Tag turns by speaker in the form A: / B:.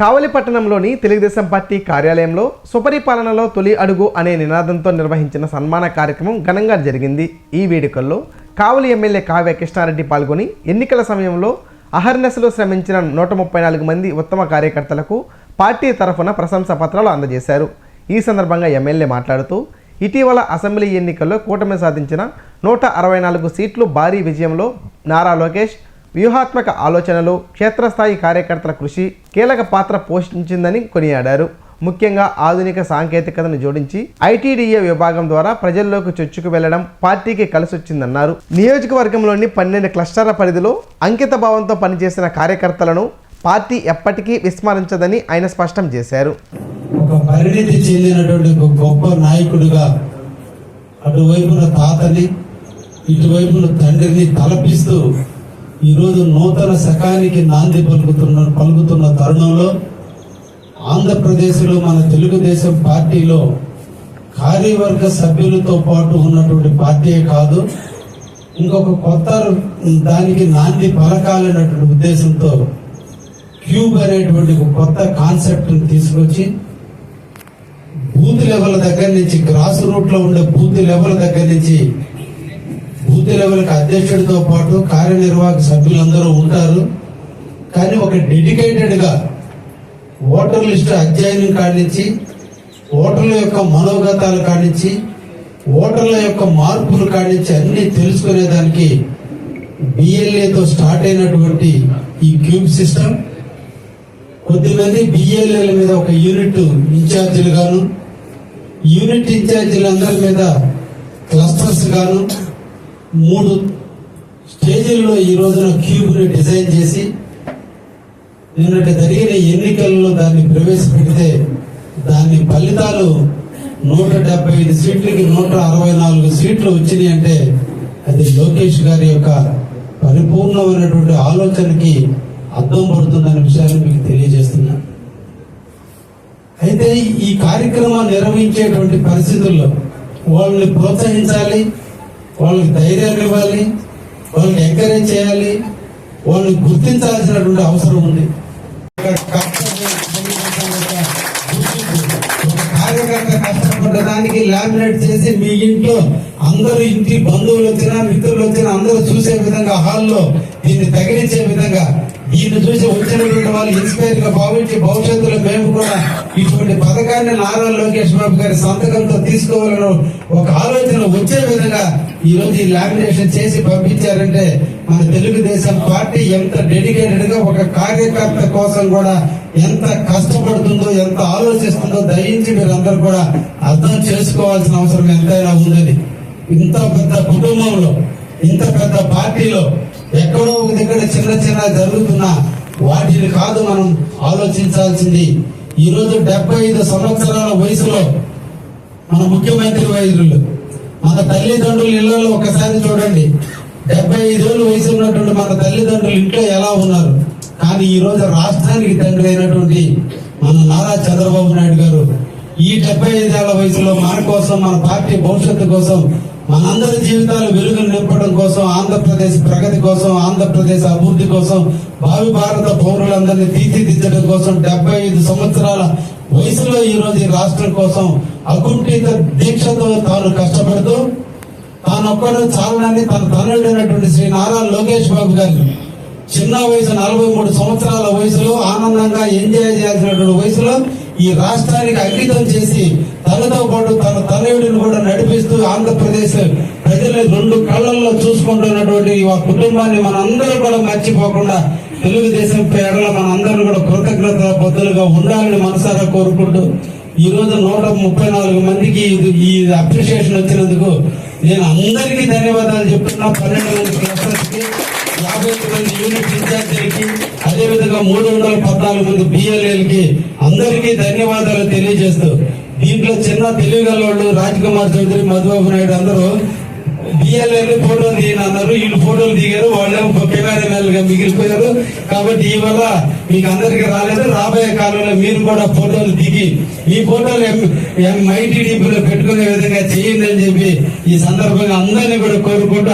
A: కావలి పట్టణంలోని తెలుగుదేశం పార్టీ కార్యాలయంలో సుపరిపాలనలో తొలి అడుగు అనే నినాదంతో నిర్వహించిన సన్మాన కార్యక్రమం ఘనంగా జరిగింది. ఈ వేడుకల్లో కావలి ఎమ్మెల్యే కావ్య కృష్ణారెడ్డి పాల్గొని ఎన్నికల సమయంలో అహర్నిశలు శ్రమించిన 134 మంది ఉత్తమ కార్యకర్తలకు పార్టీ తరఫున ప్రశంసా పత్రాలు అందజేశారు. ఈ సందర్భంగా ఎమ్మెల్యే మాట్లాడుతూ ఇటీవల అసెంబ్లీ ఎన్నికల్లో కూటమి సాధించిన 164 సీట్లు భారీ విజయంలో నారా లోకేష్ వ్యూహాత్మక ఆలోచనలు, క్షేత్రస్థాయి కార్యకర్తల కృషి కీలక పాత్ర పోషించిందని కొనియాడారు. ముఖ్యంగా ఆధునిక సాంకేతికతను జోడించి ఐటీడీఏ విభాగం ద్వారా ప్రజల్లోకి చొచ్చుకు వెళ్లడం పార్టీకి కలిసొచ్చిందన్నారు. నియోజకవర్గంలోని 12 క్లస్టర్ల పరిధిలో అంకిత భావంతో పనిచేసిన కార్యకర్తలను పార్టీ ఎప్పటికీ విస్మరించదని ఆయన స్పష్టం చేశారు.
B: ఒక పరిణితి చెందినటువంటి ఒక గొప్ప నాయకుడిగా అటువైపున తాతని ఇటువైపున తండ్రిని తలపిస్తూ ఈరోజు నూతన శకానికి నాంది పలుకుతున్న తరుణంలో ఆంధ్రప్రదేశ్లో మన తెలుగుదేశం పార్టీలో కార్యవర్గ సభ్యులతో పాటు ఉన్నటువంటి పార్టీయే కాదు, ఇంకొక కొత్త దానికి నాంది పలకాలనేటువంటి ఉద్దేశంతో క్యూబ్ అనేటువంటి ఒక కొత్త కాన్సెప్ట్ని తీసుకొచ్చి బూత్ లెవెల్ దగ్గర నుంచి గ్రాస్ రూట్ లో ఉండే బూత్ లెవెల్ దగ్గర నుంచి బూత్ లెవెల్కి అధ్యక్షుడితో పాటు కార్యనిర్వాహక సభ్యులందరూ ఉంటారు. కానీ ఒక డెడికేటెడ్ గా ఓటర్ లిస్టు అధ్యయనం కానించి ఓటర్ల యొక్క మనోగతాలు కానించి ఓటర్ల యొక్క మార్పులు కానించి అన్ని తెలుసుకునేదానికి బిఎల్ఏతో స్టార్ట్ అయినటువంటి ఈ క్యూబ్ సిస్టమ్ కొద్దిమంది బిఎల్ఏల మీద ఒక యూనిట్ ఇన్ఛార్జీలు గాను, యూనిట్ ఇన్ఛార్జీలందరి మీద క్లస్టర్స్ గాను 3 స్టేజీల్లో ఈ రోజున క్యూబ్ని డిజైన్ చేసి నిన్నటి జరిగిన ఎన్నికల్లో దాన్ని ప్రవేశపెడితే దాని ఫలితాలు 175 సీట్లకి 164 సీట్లు వచ్చినాయి అంటే అది లోకేష్ గారి యొక్క పరిపూర్ణమైనటువంటి ఆలోచనకి అర్థం పడుతుందనే విషయాన్ని మీకు తెలియజేస్తున్నా. అయితే ఈ కార్యక్రమాన్ని నిర్వహించేటువంటి పరిస్థితుల్లో వాళ్ళని ప్రోత్సహించాలి, వాళ్ళకి ధైర్యాన్ని ఇవ్వాలి, వాళ్ళని ఎంకరేజ్ చేయాలి, వాళ్ళని గుర్తించాల్సినటువంటి అవసరం ఉంది. కార్యకర్త కష్టపడ్డ దానికి లామినేట్ చేసి మీ ఇంట్లో అందరూ ఇంటి బంధువులు వచ్చినా మిత్రులు వచ్చినా అందరూ చూసే విధంగా హాల్లో దీన్ని తగిలించే విధంగా దీన్ని చూసి వచ్చినటువంటి వాళ్ళు ఇన్స్పైర్ గా భావించి భవిష్యత్తులో మేము కూడా ఇటువంటి పథకాన్ని నారా లోకేష్ బాబు గారి సంతకంతో తీసుకోవాలని ఒక ఆలోచన వచ్చే విధంగా ఈ రోజు ఈ లామినేషన్ చేసి పంపించారంటే మన తెలుగుదేశం పార్టీ ఎంత డెడికేటెడ్ గా ఒక కార్యకర్త కోసం కూడా ఎంత కష్టపడుతుందో, ఎంత ఆలోచిస్తుందో దయించి మీరందరూ కూడా అర్థం చేసుకోవాల్సిన అవసరం ఎంతైనా ఉందని. ఇంత పెద్ద కుటుంబంలో, ఇంత పెద్ద పార్టీలో ఎక్కడో ఒక దగ్గర చిన్న జరుగుతున్నా వాటిని కాదు మనం ఆలోచించాల్సింది. ఈ రోజు 75 సంవత్సరాల వయసులో మన ముఖ్యమంత్రి వైద్యులు మన తల్లిదండ్రుల ఇళ్లలో ఒకసారి చూడండి. 75 ఏళ్ళ వయసు ఉన్నటువంటి మన తల్లిదండ్రులు ఇంట్లో ఎలా ఉన్నారు. కానీ ఈ రోజు రాష్ట్రానికి తండ్రి అయినటువంటి మన నారా చంద్రబాబు నాయుడు గారు ఈ 75 ఏళ్ల వయసులో మన కోసం, మన పార్టీ భవిష్యత్తు కోసం, మనందరి జీవితాలు వెలుగులు నింపడం కోసం, ఆంధ్రప్రదేశ్ ప్రగతి కోసం, ఆంధ్రప్రదేశ్ అభివృద్ధి కోసం, భావి భారత పౌరులందరినీ తీర్చిదిద్దడం కోసం 75 సంవత్సరాల వయసులో ఈ రోజు ఈ రాష్ట్రం కోసం అకుంఠిత దీక్షతో తాను కష్టపడుతూ తానొక్కడు చాలనని తన తనయుడైనటువంటి శ్రీ నారా లోకేష్ బాబు గారిని చిన్న వయసు 43 సంవత్సరాల వయసులో ఆనందంగా ఎంజాయ్ చేయాల్సినటువంటి వయసులో ఈ రాష్ట్రానికి అంకితం చేసి తనతో పాటు తన తనయుడిని కూడా నడిపిస్తూ ఆంధ్రప్రదేశ్ ప్రజలు 2 కళ్ళల్లో చూసుకుంటున్నటువంటి ఆ కుటుంబాన్ని మనందరూ కూడా మర్చిపోకుండా తెలుగుదేశం పేడలో మనందరూ కూడా కృతజ్ఞత బద్దులుగా ఉండాలని మనసారా కోరుకుంటూ ఈ రోజు 134 మందికి ఈ అప్రిషియేషన్ వచ్చినందుకు నేను అందరికీ ధన్యవాదాలు చెప్తున్నా. 12 మంది క్లస్టర్స్కి, 50 మంది యూనిట్ ఇన్ఛార్జీలకి, అదేవిధంగా 314 మంది బిఎల్ఏలకి అందరికీ ధన్యవాదాలు తెలియజేస్తూ దీంట్లో చిన్న తెలివిగలవాళ్ళు రాజ్కుమార్ చౌదరి, మధుబాబు నాయుడు అందరూ బిఎల్ఏలు ఫోటోలు దిగినారు. వీళ్ళు ఫోటోలు దిగారు, వాళ్ళేమో కెమెరామెన్లుగా మిగిలిపోయారు. కాబట్టి ఈ వల్ల మీకు అందరికి రాలేదు. రాబోయే కాలంలో మీరు కూడా ఫోటోలు దిగి ఈ ఫోటోలు మైటీడీపీలో పెట్టుకునే విధంగా చేయండి అని చెప్పి ఈ సందర్భంగా అందరినీ కూడా కోరుకుంటూ